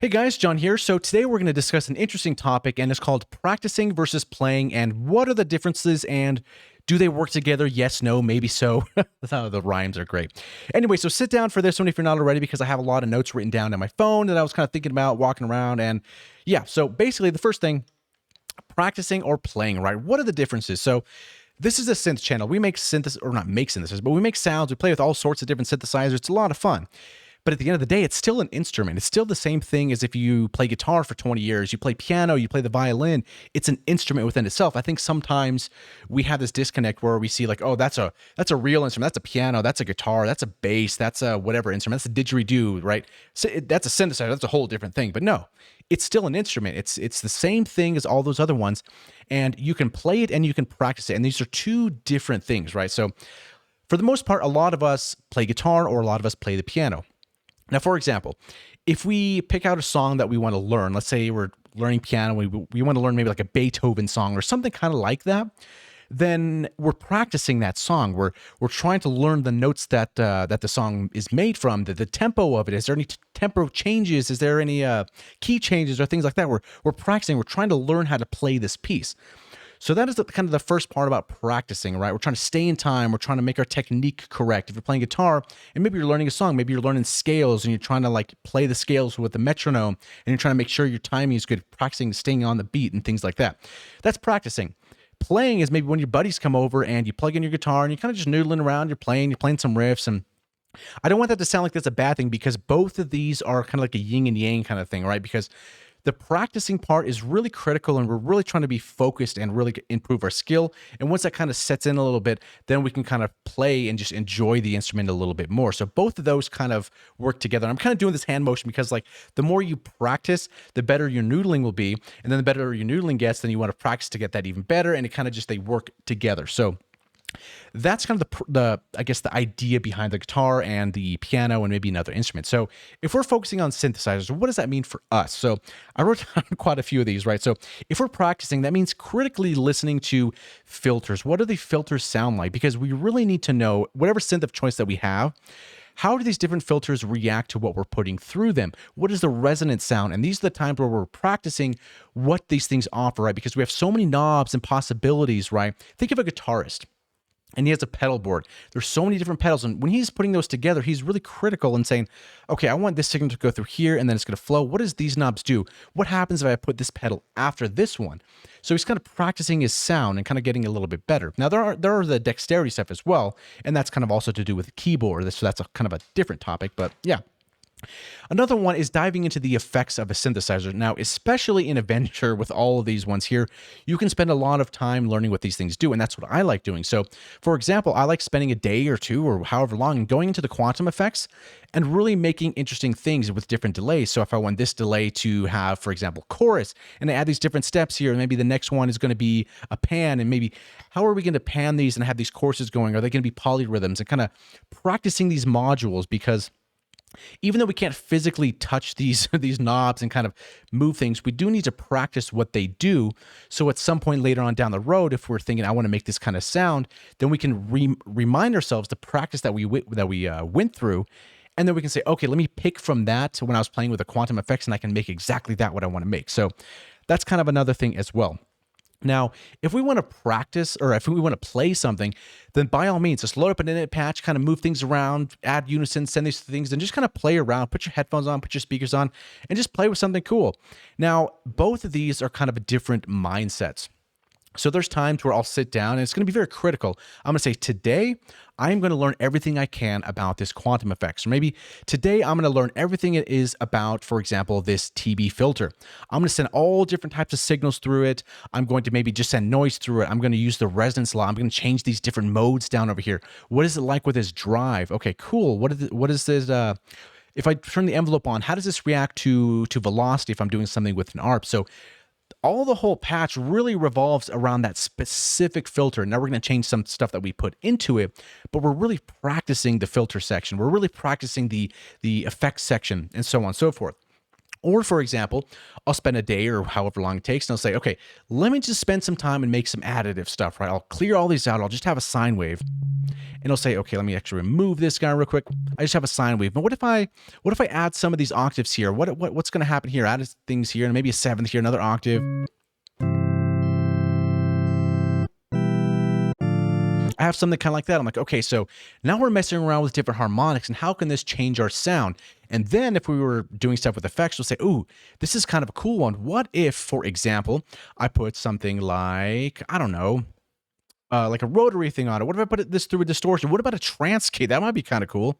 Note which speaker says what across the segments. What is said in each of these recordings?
Speaker 1: Hey guys, John here. So today we're going to discuss an interesting topic, and it's called practicing versus playing, and what are the differences, and do they work together? Yes, no, maybe so. The rhymes are great. Anyway, so sit down for this one if you're not already, because I have a lot of notes written down on my phone that I was kind of thinking about walking around. And yeah, so basically the first thing, practicing or playing, right? What are the differences? So this is a synth channel. We make synthesis, or not make synthesis, but we make sounds. We play with all sorts of different synthesizers. It's a lot of fun. But at the end of the day, it's still an instrument. It's still the same thing as if you play guitar for 20 years, you play piano, you play the violin. It's an instrument within itself. I think sometimes we have this disconnect where we see like, oh, that's a real instrument. That's a piano. That's a guitar. That's a bass. That's a whatever instrument. That's a didgeridoo, right? So that's a synthesizer. That's a whole different thing. But no, it's still an instrument. It's the same thing as all those other ones. And you can play it and you can practice it. And these are two different things, right? So for the most part, a lot of us play guitar or a lot of us play the piano. Now, for example, if we pick out a song that we want to learn, let's say we're learning piano, we want to learn maybe like a Beethoven song or something kind of like that, then we're practicing that song. We're trying to learn the notes that that the song is made from, the tempo of it. Is there any tempo changes? Is there any key changes or things like that? We're practicing. We're trying to learn how to play this piece. So that is kind of the first part about practicing, right? We're trying to stay in time. We're trying to make our technique correct. If you're playing guitar and maybe you're learning a song, maybe you're learning scales and you're trying to like play the scales with the metronome and you're trying to make sure your timing is good, practicing staying on the beat and things like that. That's practicing. Playing is maybe when your buddies come over and you plug in your guitar and you're kind of just noodling around, you're playing some riffs. And I don't want that to sound like that's a bad thing, because both of these are kind of like a yin and yang kind of thing, right? Because the practicing part is really critical and we're really trying to be focused and really improve our skill. And once that kind of sets in a little bit, then we can kind of play and just enjoy the instrument a little bit more. So both of those kind of work together. I'm kind of doing this hand motion because like the more you practice, the better your noodling will be. And then the better your noodling gets, then you want to practice to get that even better. And it kind of just, they work together. So that's kind of the I guess the idea behind the guitar and the piano and maybe another instrument. So if we're focusing on synthesizers, what does that mean for us? So I wrote down quite a few of these, right? So if we're practicing, that means critically listening to filters. What do the filters sound like? Because we really need to know, whatever synth of choice that we have, how do these different filters react to what we're putting through them? What is the resonant sound? And these are the times where we're practicing what these things offer, right? Because we have so many knobs and possibilities, right? Think of a guitarist and he has a pedal board. There's so many different pedals. And when he's putting those together, he's really critical and saying, okay, I want this signal to go through here and then it's going to flow. What does these knobs do? What happens if I put this pedal after this one? So he's kind of practicing his sound and kind of getting a little bit better. Now, there are the dexterity stuff as well. And that's kind of also to do with the keyboard. So that's a kind of a different topic, but yeah. Another one is diving into the effects of a synthesizer. Now, especially in Avenger with all of these ones here, you can spend a lot of time learning what these things do, and that's what I like doing. So, for example, I like spending a day or two or however long and going into the quantum effects and really making interesting things with different delays. So if I want this delay to have, for example, chorus, and I add these different steps here, and maybe the next one is going to be a pan, and maybe how are we going to pan these and have these courses going? Are they going to be polyrhythms? And kind of practicing these modules, because even though we can't physically touch these knobs and kind of move things, we do need to practice what they do. So at some point later on down the road, if we're thinking, I want to make this kind of sound, then we can remind ourselves the practice that we went through. And then we can say, okay, let me pick from that when I was playing with the quantum effects and I can make exactly that what I want to make. So that's kind of another thing as well. Now, if we want to practice or if we want to play something, then by all means, just load up an init patch, kind of move things around, add unison, send these things, and just kind of play around. Put your headphones on, put your speakers on, and just play with something cool. Now, both of these are kind of different mindsets. So there's times where I'll sit down and it's going to be very critical. I'm going to say, today, I'm going to learn everything I can about this quantum effects. Or maybe today I'm going to learn everything it is about, for example, this TB filter. I'm going to send all different types of signals through it. I'm going to maybe just send noise through it. I'm going to use the resonance law. I'm going to change these different modes down over here. What is it like with this drive? Okay, cool. What is this? If I turn the envelope on, how does this react to velocity if I'm doing something with an ARP? So the whole patch really revolves around that specific filter. Now we're going to change some stuff that we put into it, but we're really practicing the filter section. We're really practicing the effects section and so on and so forth. Or, for example, I'll spend a day or however long it takes, and I'll say, okay, let me just spend some time and make some additive stuff, right? I'll clear all these out. I'll just have a sine wave. And I'll say, okay, let me actually remove this guy real quick. I just have a sine wave. But what if I add some of these octaves here? What's going to happen here? Add things here, and maybe a seventh here, another octave. I have something kind of like that. I'm like, okay, so now we're messing around with different harmonics, and how can this change our sound? And then if we were doing stuff with effects, we'll say, ooh, this is kind of a cool one. What if, for example, I put something like, I don't know, like a rotary thing on it? What if I put this through a distortion? What about a transcade? That might be kind of cool.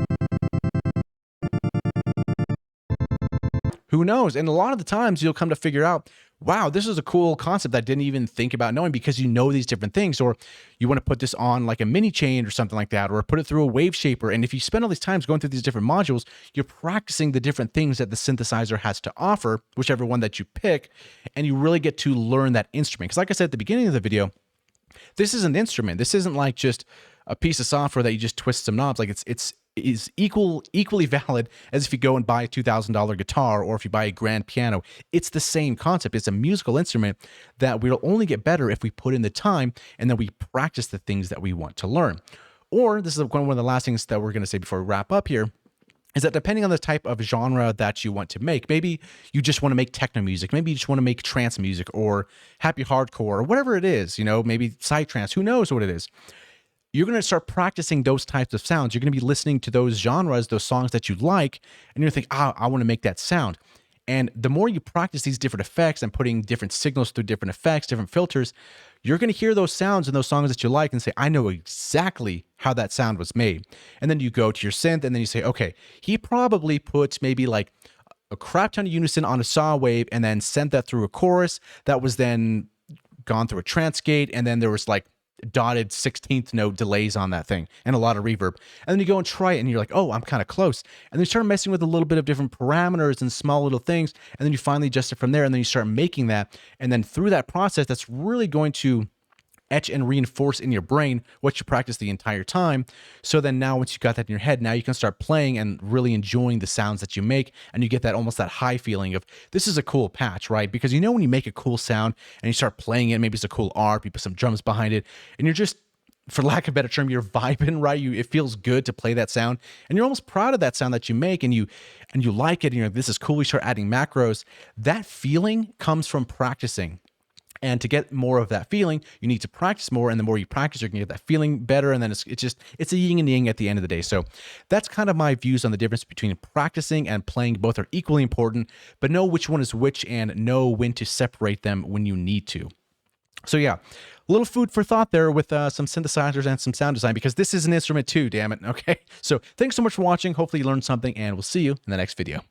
Speaker 1: Who knows? And a lot of the times you'll come to figure out, wow, this is a cool concept I didn't even think about knowing, because you know these different things. Or you want to put this on like a mini chain or something like that, or put it through a wave shaper. And if you spend all these times going through these different modules, you're practicing the different things that the synthesizer has to offer, whichever one that you pick, and you really get to learn that instrument. Because like I said at the beginning of the video, this is an instrument. This isn't like just a piece of software that you just twist some knobs. Like it's equally valid as if you go and buy a $2,000 guitar, or if you buy a grand piano. It's the same concept. It's a musical instrument that we'll only get better if we put in the time and then we practice the things that we want to learn. Or this is one of the last things that we're going to say before we wrap up here, is that depending on the type of genre that you want to make, maybe you just want to make techno music, maybe you just want to make trance music or happy hardcore or whatever it is, maybe psytrance, who knows what it is. You're going to start practicing those types of sounds. You're going to be listening to those genres, those songs that you like, and you're going to think, I want to make that sound. And the more you practice these different effects and putting different signals through different effects, different filters, you're going to hear those sounds and those songs that you like and say, I know exactly how that sound was made. And then you go to your synth and then you say, okay, he probably put maybe like a crap ton of unison on a saw wave and then sent that through a chorus that was then gone through a transcade, and then there was like dotted 16th note delays on that thing and a lot of reverb. And then you go and try it and you're like, oh, I'm kind of close. And then you start messing with a little bit of different parameters and small little things. And then you finally adjust it from there. And then you start making that. And then through that process, that's really going to etch and reinforce in your brain what you practice the entire time. So then now once you got that in your head, now you can start playing and really enjoying the sounds that you make. And you get that almost that high feeling of, this is a cool patch, right? Because when you make a cool sound and you start playing it, maybe it's a cool arp, you put some drums behind it, and you're just, for lack of a better term, you're vibing, right? It feels good to play that sound, and you're almost proud of that sound that you make, and you like it, and you're like, this is cool. You start adding macros. That feeling comes from practicing. And to get more of that feeling, you need to practice more. And the more you practice, you're going to get that feeling better. And then it's a yin and yang at the end of the day. So that's kind of my views on the difference between practicing and playing. Both are equally important, but know which one is which and know when to separate them when you need to. So yeah, a little food for thought there with some synthesizers and some sound design, because this is an instrument too, damn it. Okay. So thanks so much for watching. Hopefully you learned something, and we'll see you in the next video.